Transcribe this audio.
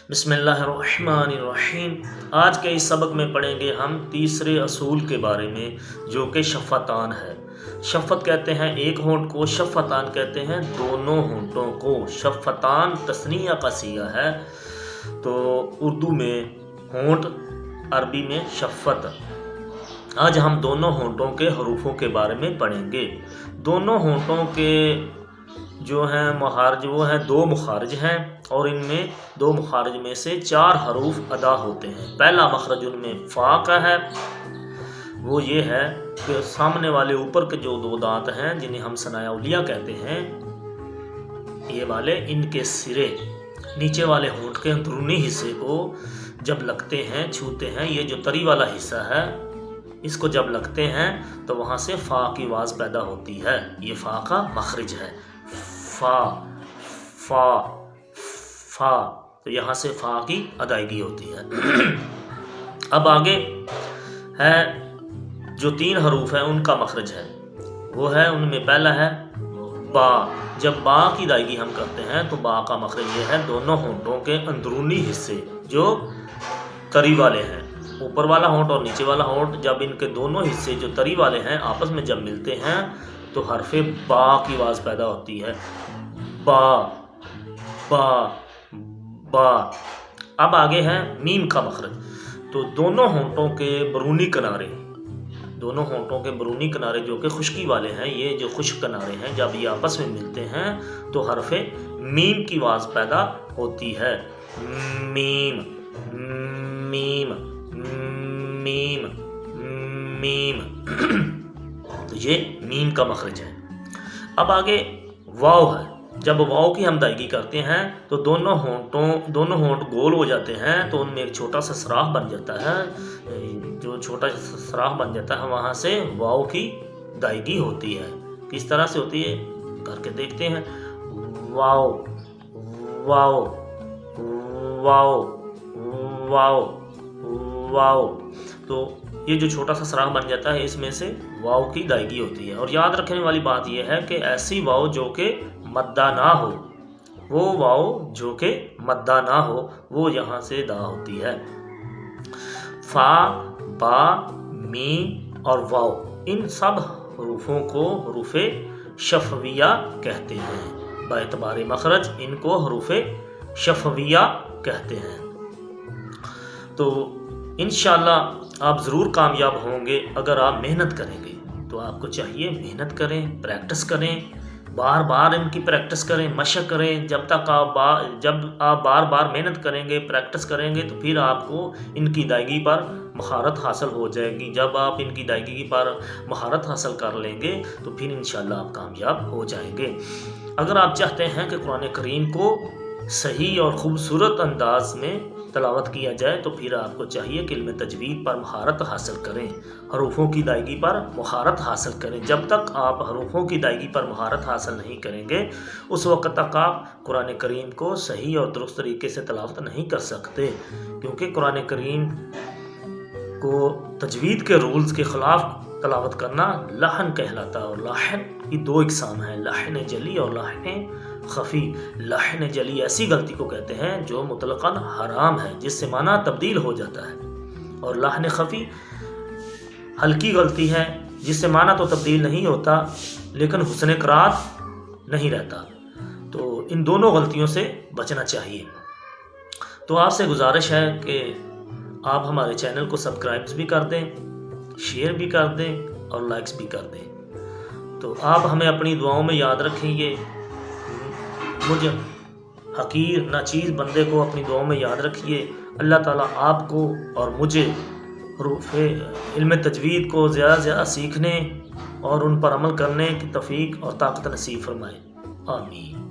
بسم اللہ الرحمن الرحیم۔ آج کے اس سبق میں پڑھیں گے ہم تیسرے اصول کے بارے میں، جو کہ شفتان ہے۔ شفت کہتے ہیں ایک ہونٹ کو، شفتان کہتے ہیں دونوں ہونٹوں کو۔ شفتان تثنیہ کا صیغہ ہے، تو اردو میں ہونٹ، عربی میں شفت۔ آج ہم دونوں ہونٹوں کے حروفوں کے بارے میں پڑھیں گے۔ دونوں ہونٹوں کے جو ہیں مخارج، وہ ہیں دو مخارج ہیں، اور ان میں دو مخارج میں سے 4 حروف ادا ہوتے ہیں۔ پہلا مخرج ان میں فا کا ہے، وہ یہ ہے کہ سامنے والے اوپر کے جو 2 دانت ہیں جنہیں ہم ثنایا علیہ کہتے ہیں، یہ والے، ان کے سرے نیچے والے ہونٹ کے اندرونی حصے کو جب لگتے ہیں، چھوتے ہیں، یہ جو تری والا حصہ ہے اس کو جب لگتے ہیں تو وہاں سے فا کی آواز پیدا ہوتی ہے۔ یہ فا کا مخرج ہے، فا فا فا، تو یہاں سے فا کی ادائیگی ہوتی ہے۔ اب آگے ہے جو 3 حروف ہیں ان کا مخرج ہے، وہ ہے ان میں پہلا ہے با۔ جب با کی ادائیگی ہم کرتے ہیں تو با کا مخرج یہ ہے دونوں ہونٹوں کے اندرونی حصے جو تری والے ہیں، اوپر والا ہونٹ اور نیچے والا ہونٹ، جب ان کے دونوں حصے جو تری والے ہیں آپس میں جب ملتے ہیں تو حرف با کی آواز پیدا ہوتی ہے، با با با۔ اب آگے ہے میم کا مخرج۔ تو دونوں ہونٹوں کے برونی کنارے، دونوں ہونٹوں کے برونی کنارے جو کہ خشکی والے ہیں، یہ جو خشک کنارے ہیں، جب یہ آپس میں ملتے ہیں تو حرف میم کی آواز پیدا ہوتی ہے، میم میم میم میم۔ تو یہ میم کا مخرج ہے۔ اب آگے واو ہے۔ جب واو کی ہم ادائیگی کرتے ہیں تو دونوں ہونٹ گول ہو جاتے ہیں، تو ان میں ایک چھوٹا سا سوراخ بن جاتا ہے، جو چھوٹا سا سوراخ بن جاتا ہے وہاں سے واو کی ادائیگی ہوتی ہے۔ کس طرح سے ہوتی ہے کر کے دیکھتے ہیں، واو واو واو واو واو۔ تو یہ جو چھوٹا سا سوراخ بن جاتا ہے اس میں سے واو کی ادائیگی ہوتی ہے۔ اور یاد رکھنے والی بات یہ ہے کہ ایسی واو جو کہ مدہ نہ ہو، وہ واو جو کہ مدہ نہ ہو وہ یہاں سے ادا ہوتی ہے۔ فا، با، میم اور واو، ان سب حروفوں کو حروف شفویہ کہتے ہیں۔ با اعتبار مخرج ان کو حروف شفویہ کہتے ہیں۔ تو انشاءاللہ آپ ضرور کامیاب ہوں گے اگر آپ محنت کریں گے۔ تو آپ کو چاہیے محنت کریں، پریکٹس کریں، بار بار ان کی پریکٹس کریں، مشق کریں۔ جب آپ بار بار محنت کریں گے، پریکٹس کریں گے، تو پھر آپ کو ان کی ادائیگی پر مہارت حاصل ہو جائے گی۔ جب آپ ان کی ادائیگی پر مہارت حاصل کر لیں گے تو پھر انشاءاللہ آپ کامیاب ہو جائیں گے۔ اگر آپ چاہتے ہیں کہ قرآن کریم کو صحیح اور خوبصورت انداز میں تلاوت کیا جائے تو پھر آپ کو چاہیے کہ علم تجوید پر مہارت حاصل کریں، حروفوں کی ادائیگی پر مہارت حاصل کریں۔ جب تک آپ حروفوں کی ادائیگی پر مہارت حاصل نہیں کریں گے اس وقت تک آپ قرآن کریم کو صحیح اور درست طریقے سے تلاوت نہیں کر سکتے، کیونکہ قرآن کریم کو تجوید کے رولز کے خلاف تلاوت کرنا لحن کہلاتا ہے، اور لحن کی 2 اقسام ہیں، لحن جلی اور لحن خفی۔ لحن جلی ایسی غلطی کو کہتے ہیں جو مطلقاً حرام ہے، جس سے معنی تبدیل ہو جاتا ہے، اور لحن خفی ہلکی غلطی ہے جس سے معنی تو تبدیل نہیں ہوتا لیکن حسن قرات نہیں رہتا۔ تو ان دونوں غلطیوں سے بچنا چاہیے۔ تو آپ سے گزارش ہے کہ آپ ہمارے چینل کو سبسکرائب بھی کر دیں، شیئر بھی کر دیں اور لائکس بھی کر دیں۔ تو آپ ہمیں اپنی دعاؤں میں یاد رکھیں گے، مجھ حقیر ناچیز بندے کو اپنی دعاؤں میں یاد رکھیے۔ اللہ تعالیٰ آپ کو اور مجھے حروف علم تجوید کو زیادہ سے زیادہ سیکھنے اور ان پر عمل کرنے کی توفیق اور طاقت نصیب فرمائے، آمین۔